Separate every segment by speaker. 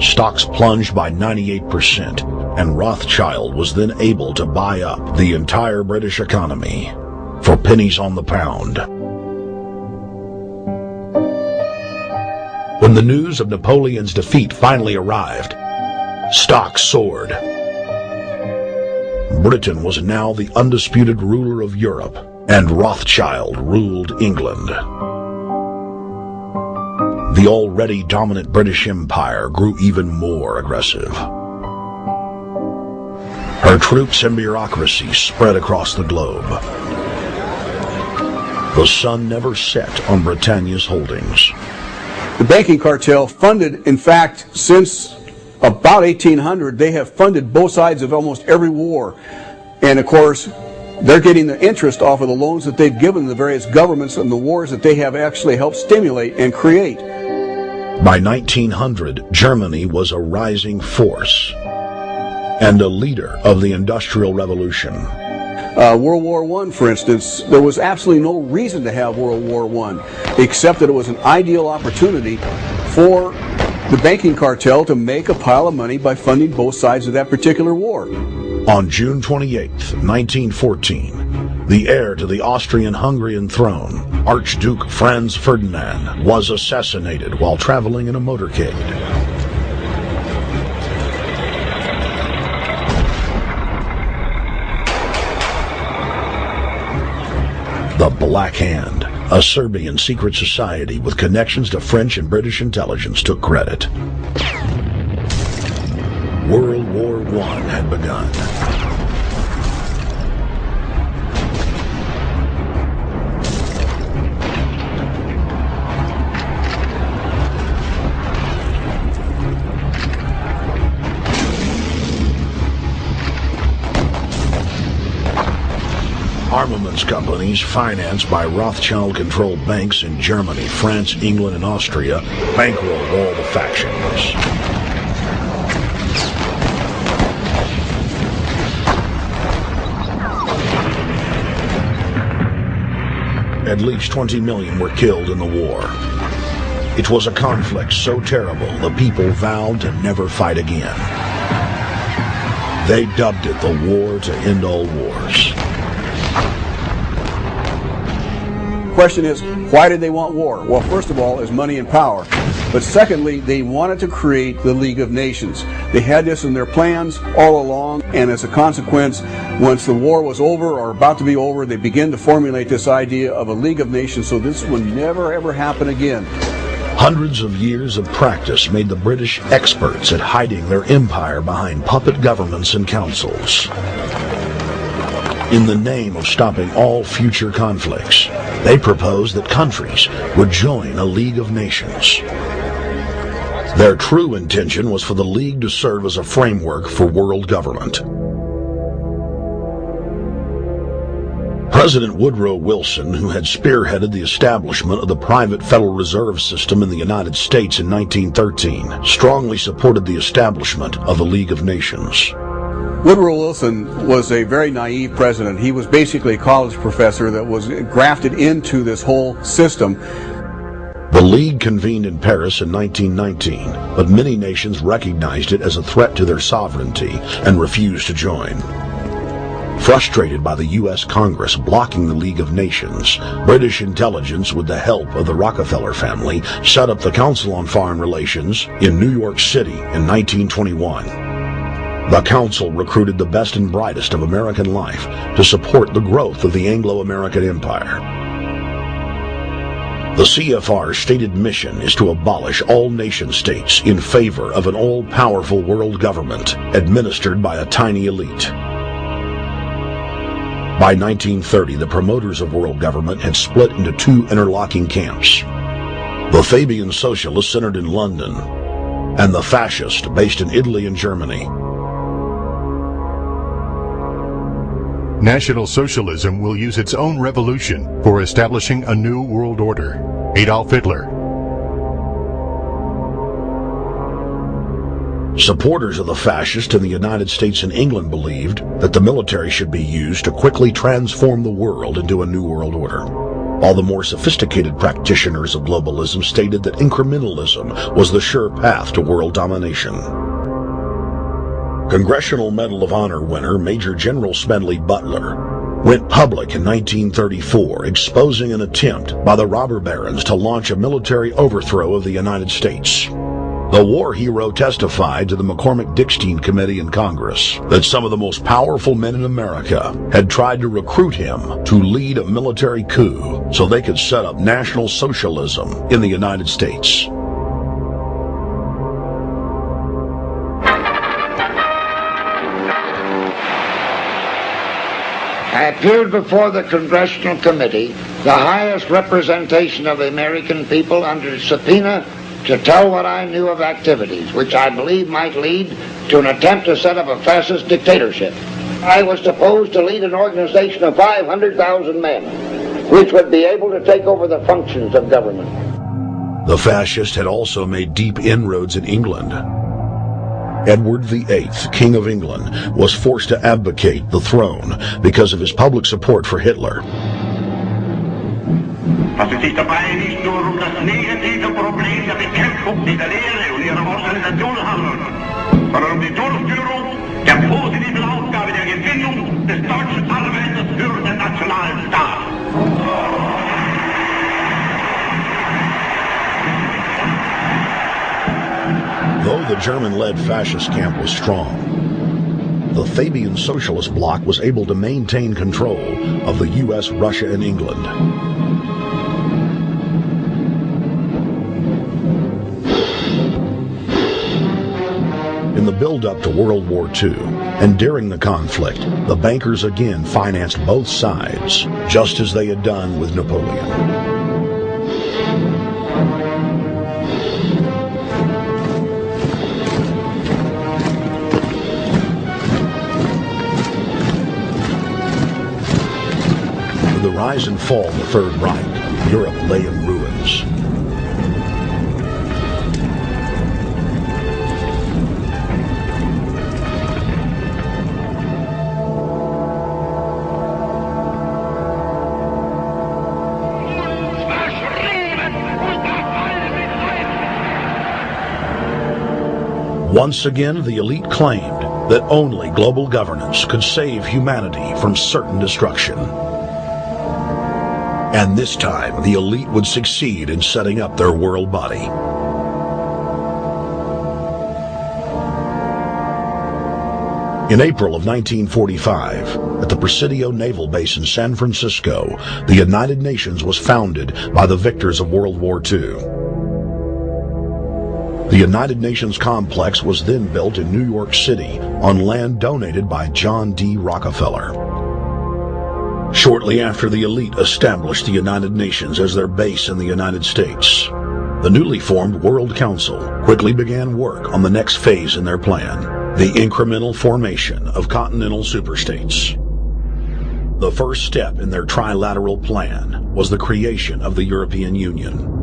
Speaker 1: Stocks plunged by 98%, and Rothschild was then able to buy up the entire British economy for pennies on the pound. When the news of Napoleon's defeat finally arrived, stocks soared. Britain was now the undisputed ruler of Europe, and Rothschild ruled England. The already dominant British Empire grew even more aggressive. Her troops and bureaucracy spread across the globe. The sun never set on Britannia's holdings.
Speaker 2: The banking cartel funded, in fact, since about 1800, they have funded both sides of almost every war. And of course, they're getting the interest off of the loans that they've given the various governments and the wars that they have actually helped stimulate and create.
Speaker 1: By 1900, Germany was a rising force and a leader of the Industrial Revolution.
Speaker 2: World War I, for instance, there was absolutely no reason to have World War I, except that it was an ideal opportunity for the banking cartel to make a pile of money by funding both sides of that particular war.
Speaker 1: On June 28, 1914, the heir to the Austrian-Hungarian throne, Archduke Franz Ferdinand, was assassinated while traveling in a motorcade. The Black Hand, a Serbian secret society with connections to French and British intelligence, took credit. World War I had begun. Armaments companies financed by Rothschild-controlled banks in Germany, France, England, and Austria bankrolled all the factions. At least 20 million were killed in the war. It was a conflict so terrible the people vowed to never fight again. They dubbed it the War to End All Wars.
Speaker 2: Question is, why did they want war? Well, first of all, is money and power. But secondly, they wanted to create the League of Nations. They had this in their plans all along, and as a consequence, once the war was over or about to be over, they began to formulate this idea of a League of Nations so this would never ever happen again.
Speaker 1: Hundreds of years of practice made the British experts at hiding their empire behind puppet governments and councils. In the name of stopping all future conflicts, they proposed that countries would join a League of Nations. Their true intention was for the League to serve as a framework for world government. President Woodrow Wilson, who had spearheaded the establishment of the private Federal Reserve System in the United States in 1913, strongly supported the establishment of the League of Nations.
Speaker 2: Woodrow Wilson was a very naive president. He was basically a college professor that was grafted into this whole system.
Speaker 1: The League convened in Paris in 1919, but many nations recognized it as a threat to their sovereignty and refused to join. Frustrated by the U.S. Congress blocking the League of Nations, British intelligence, with the help of the Rockefeller family, set up the Council on Foreign Relations in New York City in 1921. The Council recruited the best and brightest of American life to support the growth of the Anglo-American Empire. The CFR's stated mission is to abolish all nation-states in favor of an all-powerful world government administered by a tiny elite. By 1930, the promoters of world government had split into two interlocking camps: the Fabian socialists centered in London, and the fascists based in Italy and Germany.
Speaker 3: National Socialism will use its own revolution for establishing a new world order. Adolf Hitler.
Speaker 1: Supporters of the fascists in the United States and England believed that the military should be used to quickly transform the world into a new world order. while the more sophisticated practitioners of globalism stated that incrementalism was the sure path to world domination. Congressional Medal of Honor winner Major General Smedley Butler went public in 1934, exposing an attempt by the robber barons to launch a military overthrow of the United States. The war hero testified to the McCormick-Dickstein Committee in Congress that some of the most powerful men in America had tried to recruit him to lead a military coup so they could set up National Socialism in the United States.
Speaker 4: I appeared before the Congressional Committee, the highest representation of the American people, under subpoena to tell what I knew of activities which I believe might lead to an attempt to set up a fascist dictatorship. I was supposed to lead an organization of 500,000 men, which would be able to take over the functions of government.
Speaker 1: The fascists had also made deep inroads in England. Edward VIII, King of England, was forced to abdicate the throne because of his public support for Hitler.
Speaker 5: Maar het is daarbij niet nur das negative Problem der Bekämpfung dieser Lehre und ihrer Organisation handelt, sondern die Durchführung der positiven Aufgabe der Gewinnung des deutschen Arbeiters für den nationalen Staat.
Speaker 1: Though the German-led fascist camp was strong, the Fabian Socialist bloc was able to maintain control of the U.S., Russia, and England. In the build-up to World War II, and during the conflict, the bankers again financed both sides, just as they had done with Napoleon. With the rise and fall of the Third Reich, Europe lay in ruins. Once again, the elite claimed that only global governance could save humanity from certain destruction. And this time, the elite would succeed in setting up their world body. In April of 1945, at the Presidio Naval Base in San Francisco, the United Nations was founded by the victors of World War II. The United Nations complex was then built in New York City on land donated by John D. Rockefeller. Shortly after the elite established the United Nations as their base in the United States, the newly formed World Council quickly began work on the next phase in their plan, the incremental formation of continental superstates. The first step in their trilateral plan was the creation of the European Union.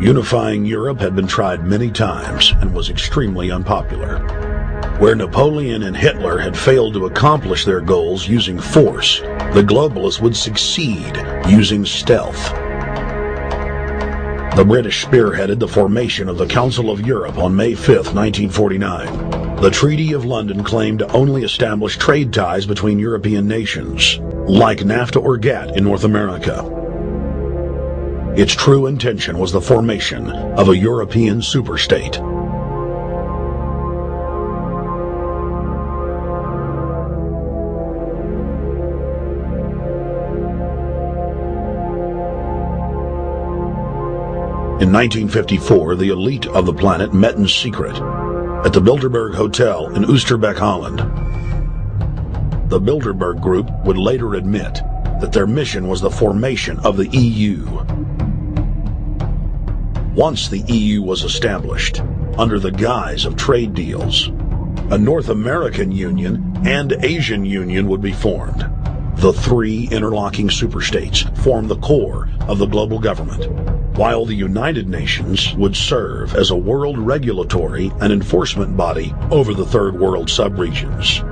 Speaker 1: Unifying Europe had been tried many times and was extremely unpopular. Where Napoleon and Hitler had failed to accomplish their goals using force, the globalists would succeed using stealth. The British spearheaded the formation of the Council of Europe on May 5, 1949. The Treaty of London claimed to only establish trade ties between European nations, like NAFTA or GATT in North America. Its true intention was the formation of a European superstate. In 1954, the elite of the planet met in secret at the Bilderberg Hotel in Oosterbeek, Holland. The Bilderberg Group would later admit that their mission was the formation of the EU. Once the EU was established, under the guise of trade deals, a North American Union and Asian Union would be formed. The three interlocking superstates formed the core of the global government, while the United Nations would serve as a world regulatory and enforcement body over the Third World subregions.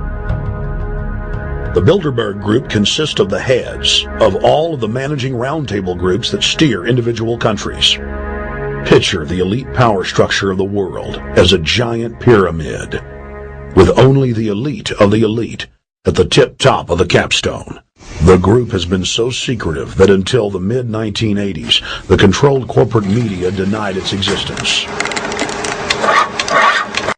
Speaker 1: The Bilderberg Group consists of the heads of all of the managing roundtable groups that steer individual countries. Picture the elite power structure of the world as a giant pyramid, with only the elite of the elite at the tip top of the capstone. The group has been so secretive that until the mid-1980s, the controlled corporate media denied its existence.